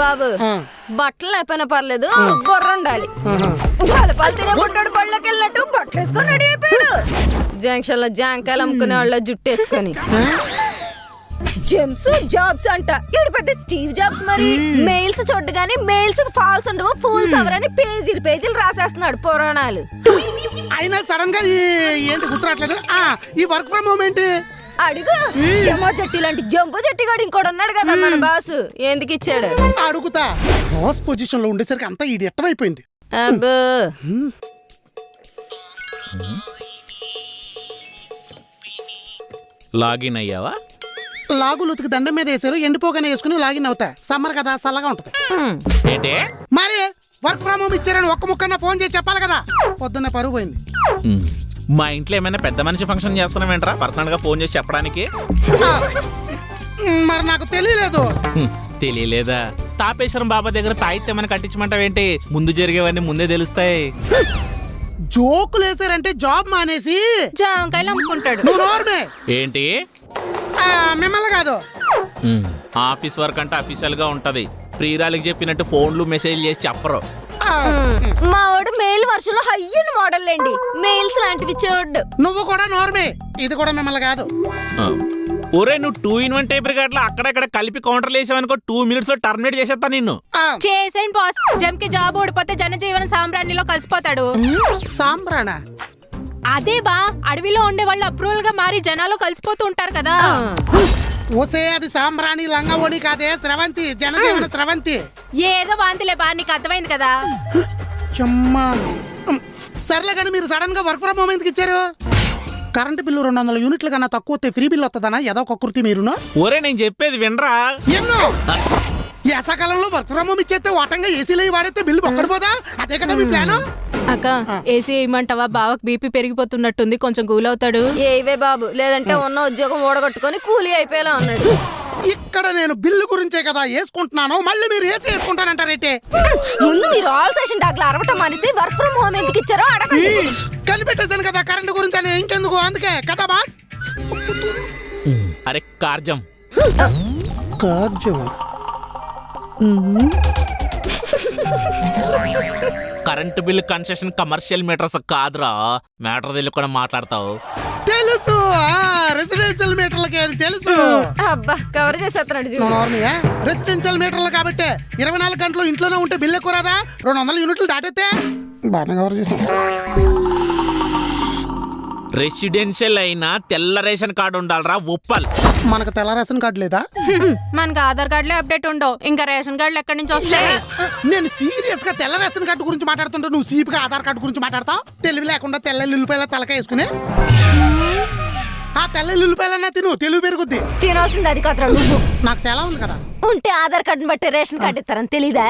బాబు బట్టలు లేకపోయినా పర్లేదు, బొర్ర ఉండాలి. పాలు తినే బుడ్డోడు బళ్ళకి వెళ్ళినట్టు బట్టలు వేసుకొని రెడీ అయిపోయాడు. జంక్షన్ లో జాంకాయలు అమ్ముకునే వాళ్ళ జుట్టు వేసుకొని జెమ్స్ జాబ్స్ అంట. ఇవి పెద్ద స్టీవ్ జాబ్స్. మరి మెయిల్స్ చూడగానే మెయిల్స్ ఫాల్స్ ఉండవు, ఫూల్స్ అవరని పేజీలు పేజీలు రాసేస్తున్నాడు పురాణాలు. అయినా సడన్ గా ఏంటి గుర్తురాట్లేదు. ఈ వర్క్ ఫ్రమ్ హోమ్ ఏంటి అడుగు. జమా జట్టి లాంటి జంబో జట్టి గాడు ఇంకోటి ఉన్నాడు కదా మన బాస్, ఎందుకు ఇచ్చాడు అడుగుతా. బాస్ పొజిషన్ లో ఉండేసరికి అంతా ఇది ఎట్టమైపోయింది. అబ్బో లాగిన్ అయ్యావా? లాగులు ఉతికి దండం మీద వేసారు, ఎండిపోగానే వేసుకుని లాగిన్ అవుతా. సమ్మర్ కదా చల్లగా ఉంటది. ఏంటే మరి వర్క్ ఫ్రమ్ హోమ్ ఇచ్చారని ఒక్క ముక్కన్నా ఫోన్ చేసి చెప్పాలి కదా. పొద్దున్న పరువు పోయింది. మా ఇంట్లో ఏమైనా పెద్ద మనిషి ఫంక్షన్ చేస్తున్నామేంట్రా పర్సనల్ గా ఫోన్ చేసి చెప్పడానికి? మరి నాకు తెలియలేదు. తెలియలేదా? తాపేశ్వరం బాబా దగ్గర తాయితే ఏమైనా కట్టించమంటావేంటి? ముందు జరిగేవన్నీ ముందే తెలుస్తాయి. జోకులు వేసారంటే జాబ్ మానేసి జాంకాయలు అమ్ముకుంటాడు. నువ్వు నోర్మే. ఏంటి? మిమ్మల్ని కాదు. ఆఫీస్ వర్క్ అంటే అఫీషియల్ గా ఉంటది. ప్రియురాలికి చెప్పినట్టు ఫోన్లు మెసేజ్ చేసి చెప్పరు. మా వాడు మెయిల్ వర్షన్ లో హయ్యన్ మోడల్ అండి. మెయిల్స్ లాంటివి చూడ్డు. నువ్వు కూడా నోర్మే. ఇది కూడా మిమ్మల్ని కాదు. ఒరే నువ్వు 2-in-1 టైప్ రికార్డులో అక్కడక్కడ కలిపి కౌంటర్లు వేసావనుకో 2 minutes లో టర్మినేట్ చేసేస్తా నిన్ను. చేసేయండి బాస్. జమ్కి జాబ్ ఓడిపోతే జనజీవన సాంబ్రాణిలో కలిసిపోతాడు. సాంబ్రాణ అదే బా, అడవిలో ఉండే వాళ్ళు అప్రూవల్ గా మారి జనాలు కలిసిపోతూ ఉంటారు కదా. ఓసే అది సాంబ్రాణి లంగవోని కాదే, స్రవంతి, జనజీవన స్రవంతి. ఏదో వాంతిలే బా, నీకు అర్థమైంది కదా. సర్లే కానీ మీరు సడన్ గా వర్క్ ఫ్రమ్ హోమ్ ఎందుకు ఇచ్చారు? కరెంట్ బిల్లు 200 యూనిట్లు కన్నా తక్కువ వస్తే ఫ్రీ బిల్ వస్తుందనా? ఏదో ఒక కుర్తి మీరును. ఒరే నేను చెప్పేది వినరా? ఎన్నో యాసకాలంలో వర్క్ ఫ్రమ్ హోమ్ ఇచ్చేస్తే ఓటంగా ఏసీలో వాడైతే బిల్లు పక్కడిపోదా? అదే కదా మీ ప్లాన్. అక్క ఏసీ వేయమంటావా? బావకు బీపీ పెరిగిపోతున్నట్టుంది, కొంచెం కూల్ అవుతాడు. ఏవే బాబు, లేదంటే ఉన్న ఉద్యోగం ఓడగొట్టుకొని కూలీ అయిపోయేలా ఉన్నాడు. ఇక్కడ నేను బిల్లు గురించే కదా వేసుకుంటున్నాను, మళ్ళీ మీరు ఏసీ వేసుకుంటానంటారైతే. ముందు మీరు ఆల్ సెషన్ డాక్లు అరవటం మానేసి వర్క్ ఫ్రమ్ హోమ్ ఎందుకు ఇచ్చారో అడగండి. కనిపెట్టేశాను కదా కరెంట్ గురించి అని. ఇంకెందుకు, అందుకే కదా బాస్. అరే కార్జం current bill concession commercial meters కాదురా. మ్యాటర్ తెలియ కూడా మాట్లాడతావు. తెలుసు, రెసిడెన్షియల్ మీటర్లకి తెలుసు. అబ్బా కవర్ చేసేస్తున్నాడు. రెసిడెన్షియల్ మీటర్లు కాబట్టి 24 గంటలు ఇంట్లోనే ఉంటే బిల్లు ఎక్కువ రాదా? 200 యూనిట్లు దాటితే బాగా కవర్ చేసాం. రెసిడెన్షియల్ అయినా తెల్ల రేషన్ కార్డు ఉండాలరా ఉప్పల్. మనకు తెల్ల రేషన్ కార్డు లేదా? మనకు ఆధార్ కార్డులే అప్డేట్ ఉండవు, ఇంకా రేషన్ కార్డులు ఎక్కడి నుంచి వస్తాయి? నేను సీరియస్ గా తెల్ల రేషన్ కార్డు గురించి మాట్లాడుతుంటే నువ్వు సీపుగా ఆధార్ కార్డు గురించి మాట్లాడతావు. తెలివి లేకుండా తెల్ల ఉల్లిపాయల తలకాయ వేసుకుని. ఆ తెల్ల ఉల్లిపాయలన్నా తిను, తెలివి పెరుగుద్ది. తినాల్సింది అది కాదురా నువ్వు. నాకు సెలవు ఉంది కదా. ఉంటే ఆధార్ కార్డుని బట్టి రేషన్ కార్డు ఇస్తారని తెలీదా?